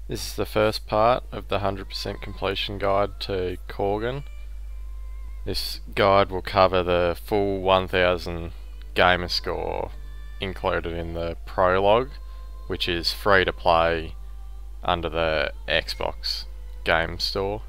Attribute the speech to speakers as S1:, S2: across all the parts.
S1: This is the first part of the 100% completion guide to Korgan. This guide will cover the full 1000 gamer score included in the prologue, which is free to play under the Xbox game store.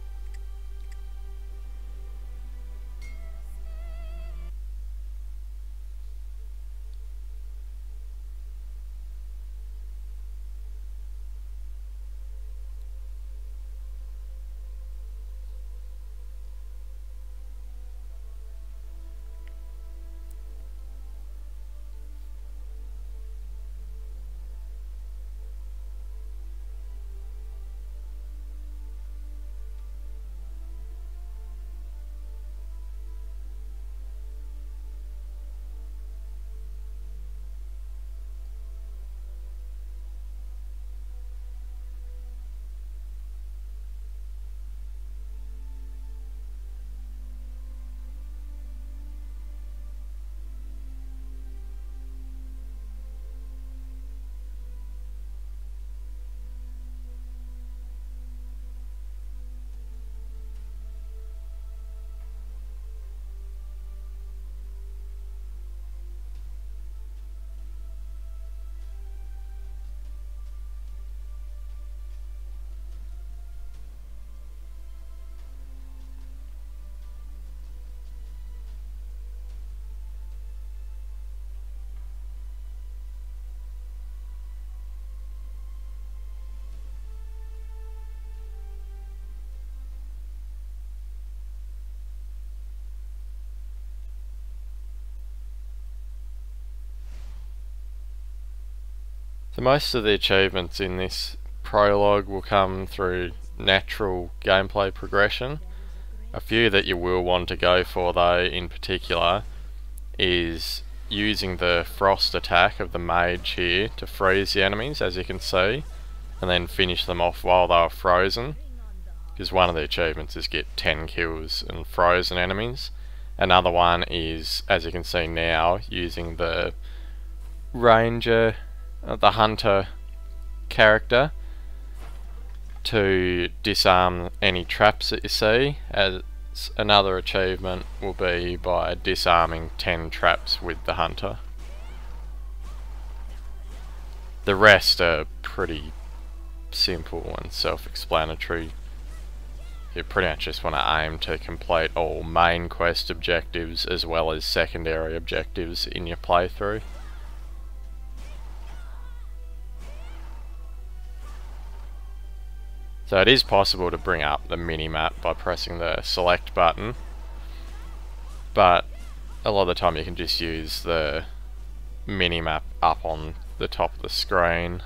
S1: So most of the achievements in this prologue will come through natural gameplay progression. A few that you will want to go for though in particular is using the frost attack of the mage here to freeze the enemies, as you can see, and then finish them off while they are frozen, because one of the achievements is get 10 kills and frozen enemies. Another one is, as you can see now, using the ranger, the hunter character to disarm any traps that you see, as another achievement will be by disarming 10 traps with the hunter. The rest are pretty simple and self-explanatory. You pretty much just want to aim to complete all main quest objectives as well as secondary objectives in your playthrough. So it is possible to bring up the mini-map by pressing the select button, but a lot of the time you can just use the mini-map up on the top of the screen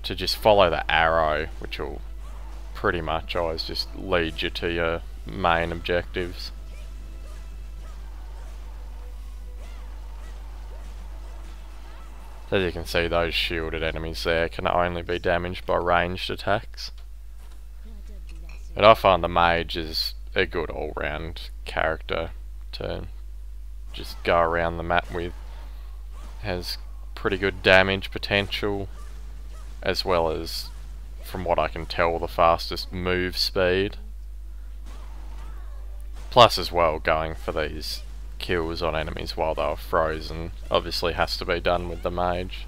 S1: to just follow the arrow, which will pretty much always just lead you to your main objectives. As you can see, those shielded enemies there can only be damaged by ranged attacks. But I find the mage is a good all-round character to just go around the map with. Has pretty good damage potential, as well as, from what I can tell, the fastest move speed. Plus as well, going for these kills on enemies while they are frozen obviously has to be done with the mage.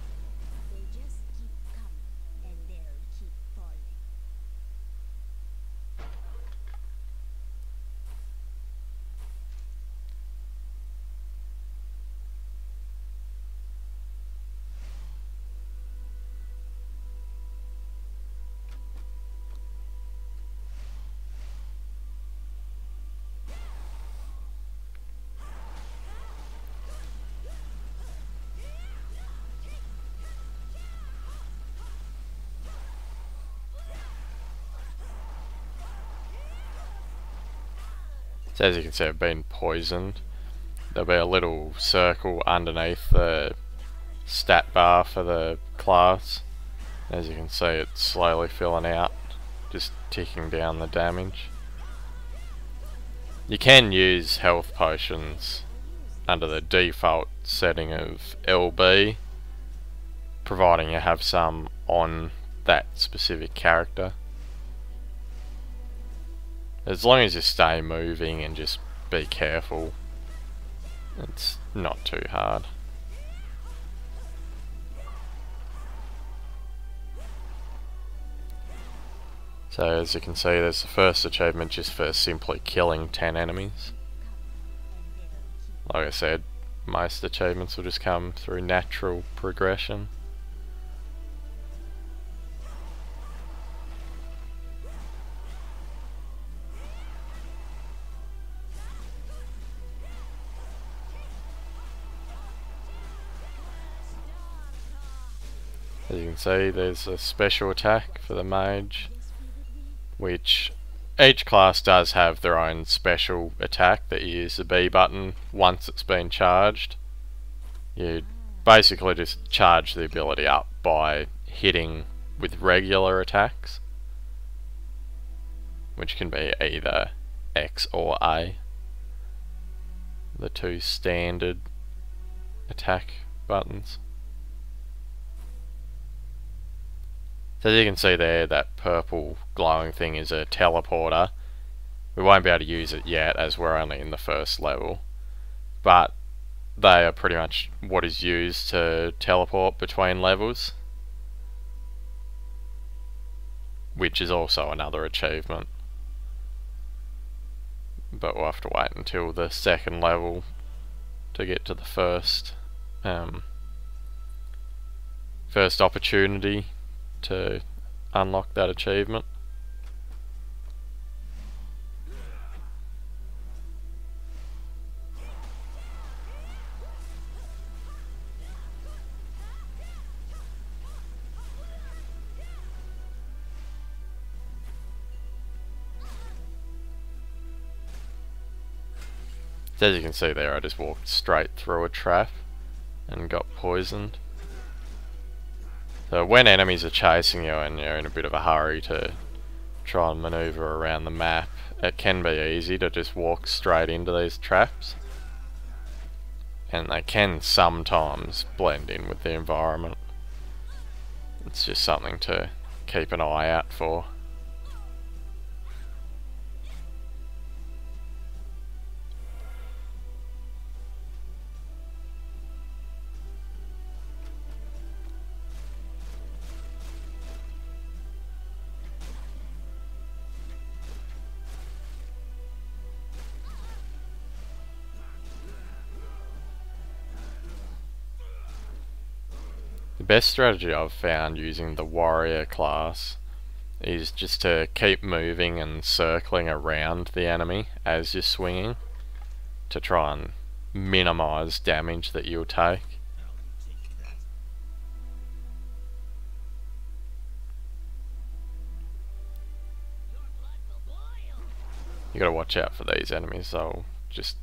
S1: So as you can see, I've been poisoned. There'll be a little circle underneath the stat bar for the class. As you can see, it's slowly filling out, just ticking down the damage. You can use health potions under the default setting of LB, providing you have some on that specific character. As long as you stay moving and just be careful, it's not too hard. So as you can see, there's the first achievement just for simply killing 10 enemies. Like I said, most achievements will just come through natural progression. As you can see, there's a special attack for the mage, which each class does have their own special attack that you use the B button once it's been charged. You basically just charge the ability up by hitting with regular attacks, which can be either X or A, the two standard attack buttons. So as you can see there, that purple glowing thing is a teleporter. We won't be able to use it yet as we're only in the first level, but they are pretty much what is used to teleport between levels, which is also another achievement. But we'll have to wait until the second level to get to the first opportunity to unlock that achievement. So as you can see there, I just walked straight through a trap and got poisoned. So when enemies are chasing you and you're in a bit of a hurry to try and maneuver around the map, it can be easy to just walk straight into these traps, and they can sometimes blend in with the environment. It's just something to keep an eye out for. The best strategy I've found using the warrior class is just to keep moving and circling around the enemy as you're swinging to try and minimize damage that you'll take. You gotta watch out for these enemies, they'll just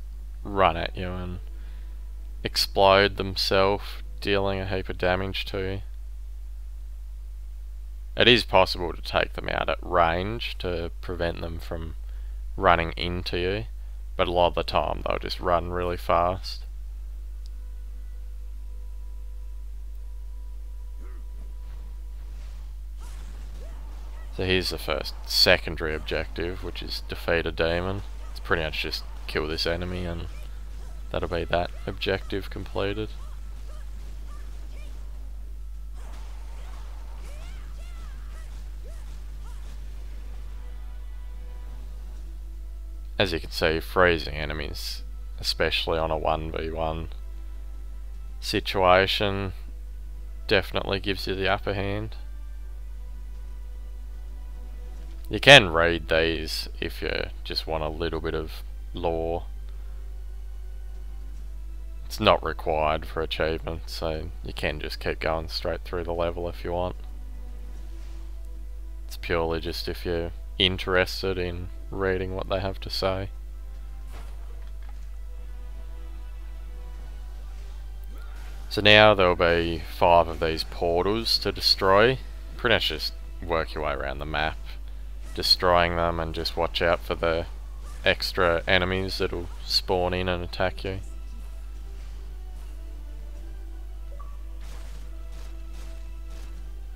S1: run at you and explode themselves, dealing a heap of damage to you. It is possible to take them out at range to prevent them from running into you, but a lot of the time they'll just run really fast. So here's the first secondary objective, which is defeat a demon. It's pretty much just kill this enemy and that'll be that objective completed. As you can see, freezing enemies, especially on a 1v1 situation, definitely gives you the upper hand. You can read these if you just want a little bit of lore. It's not required for achievements, so you can just keep going straight through the level if you want. It's purely just if you're interested in reading what they have to say. So now there'll be 5 of these portals to destroy. Pretty much just work your way around the map, destroying them, and just watch out for the extra enemies that'll spawn in and attack you.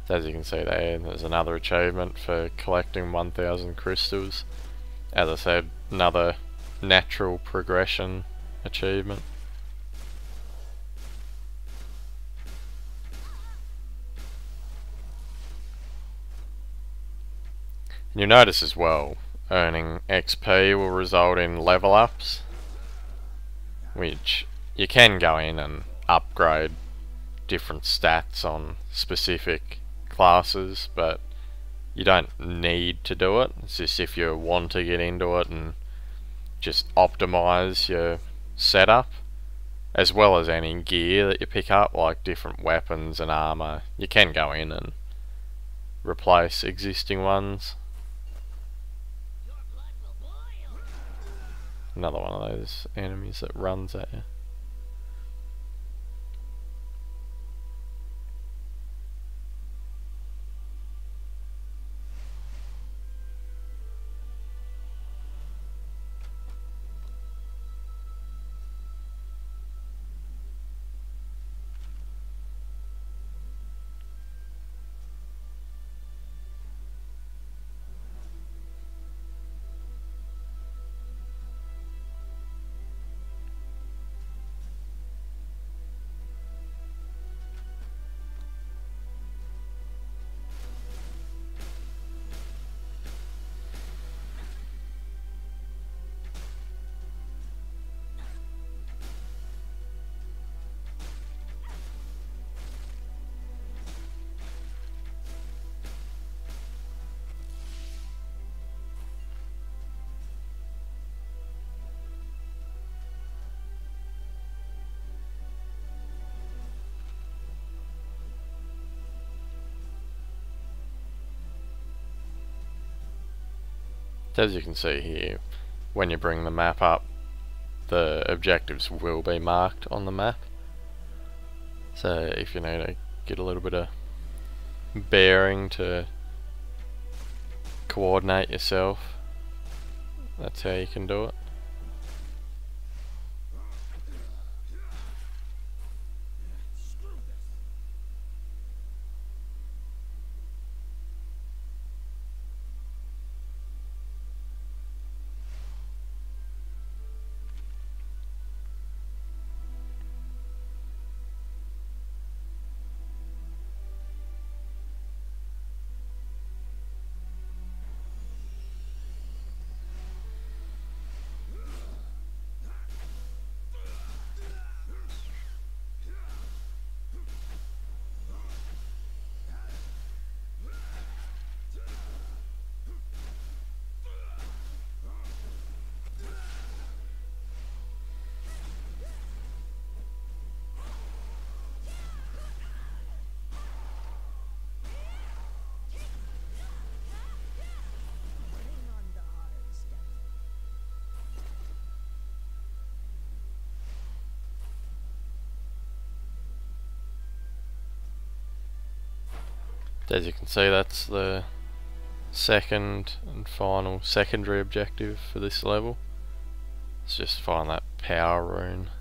S1: So as you can see there's another achievement for collecting 1000 crystals. As I said, another natural progression achievement. And you'll notice as well, earning XP will result in level ups, which you can go in and upgrade different stats on specific classes, but you don't need to do it. It's just if you want to get into it and just optimize your setup, as well as any gear that you pick up, like different weapons and armor. You can go in and replace existing ones. Another one of those enemies that runs at you. As you can see here, when you bring the map up, the objectives will be marked on the map. So if you need to get a little bit of bearing to coordinate yourself, that's how you can do it. As you can see, that's the second and final secondary objective for this level. Let's just find that power rune.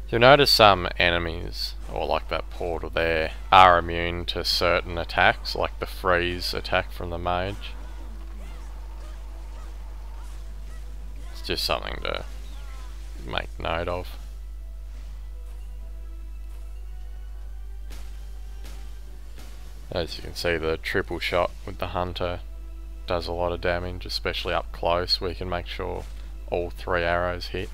S1: You'll notice some enemies, or like that portal there, are immune to certain attacks, like the freeze attack from the mage. It's just something to make note of. As you can see, the triple shot with the hunter does a lot of damage, especially up close, where you can make sure all 3 arrows hit.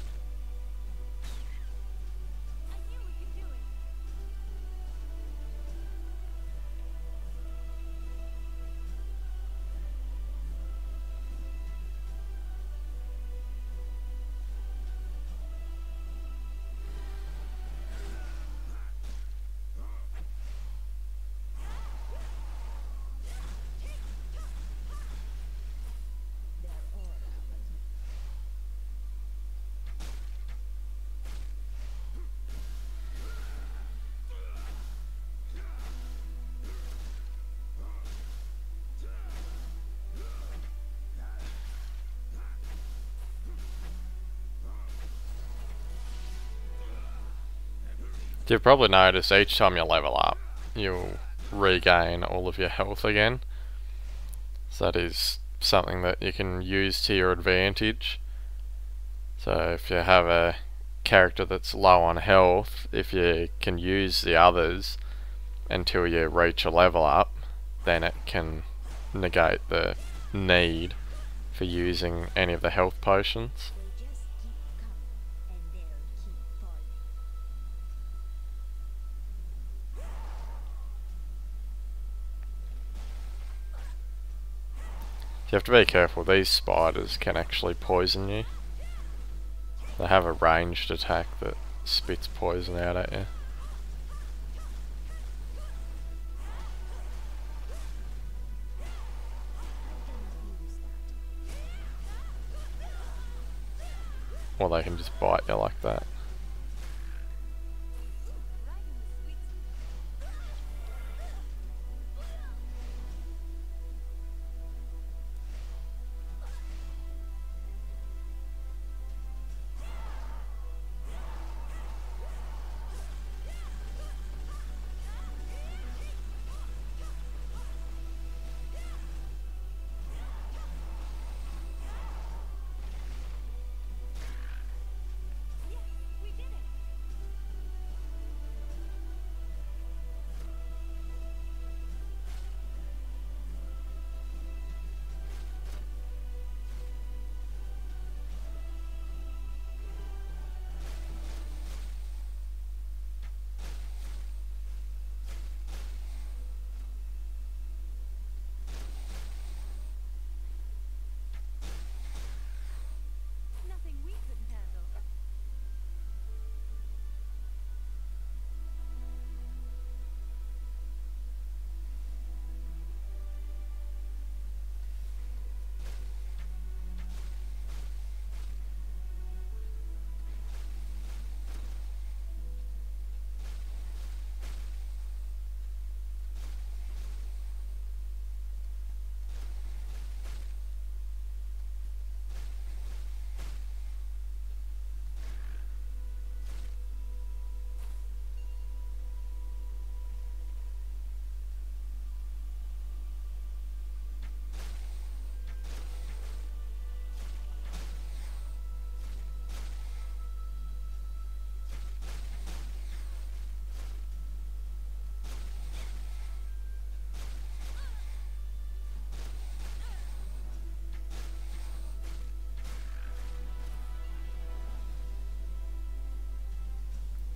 S1: You've probably noticed each time you level up, you'll regain all of your health again. So that is something that you can use to your advantage. So if you have a character that's low on health, if you can use the others until you reach a level up, then it can negate the need for using any of the health potions. You have to be careful, these spiders can actually poison you. They have a ranged attack that spits poison out at you. Or they can just bite you like that.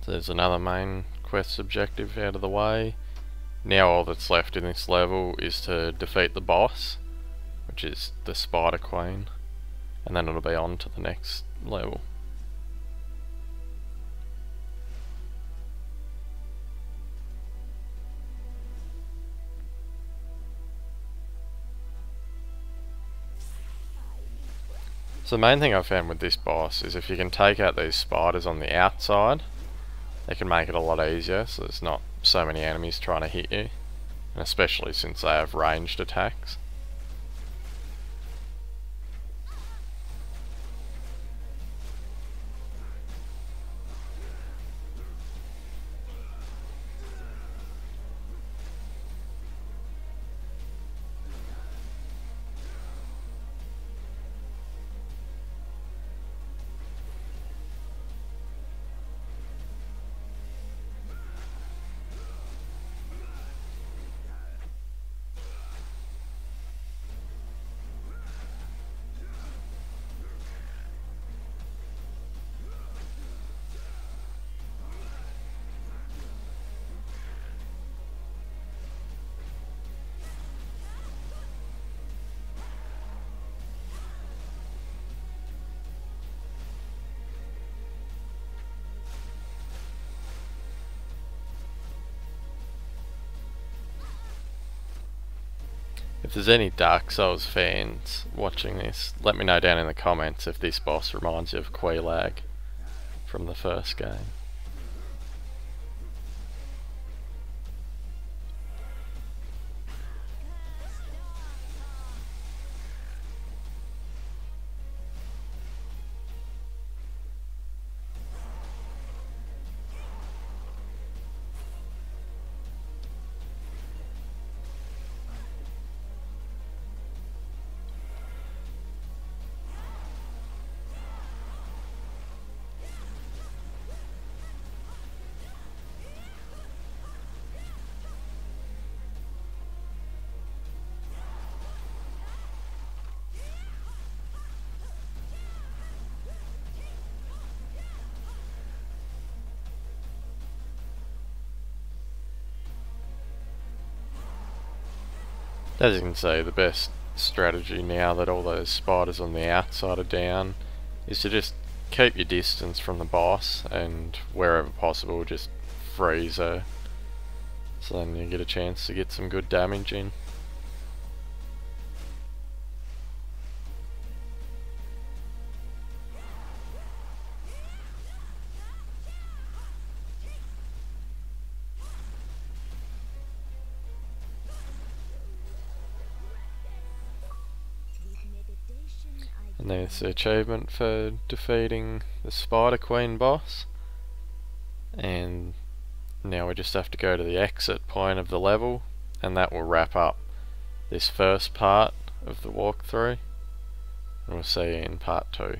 S1: So there's another main quest objective out of the way. Now all that's left in this level is to defeat the boss, which is the Spider Queen, and then it'll be on to the next level. So the main thing I've found with this boss is if you can take out these spiders on the outside, they can make it a lot easier, so there's not so many enemies trying to hit you, and especially since they have ranged attacks. If there's any Dark Souls fans watching this, let me know down in the comments if this boss reminds you of Quelaag from the first game. As you can see, the best strategy now that all those spiders on the outside are down is to just keep your distance from the boss and wherever possible just freeze her, so then you get a chance to get some good damage in. And there's the achievement for defeating the Spider Queen boss. And now we just have to go to the exit point of the level, and that will wrap up this first part of the walkthrough. And we'll see you in part 2.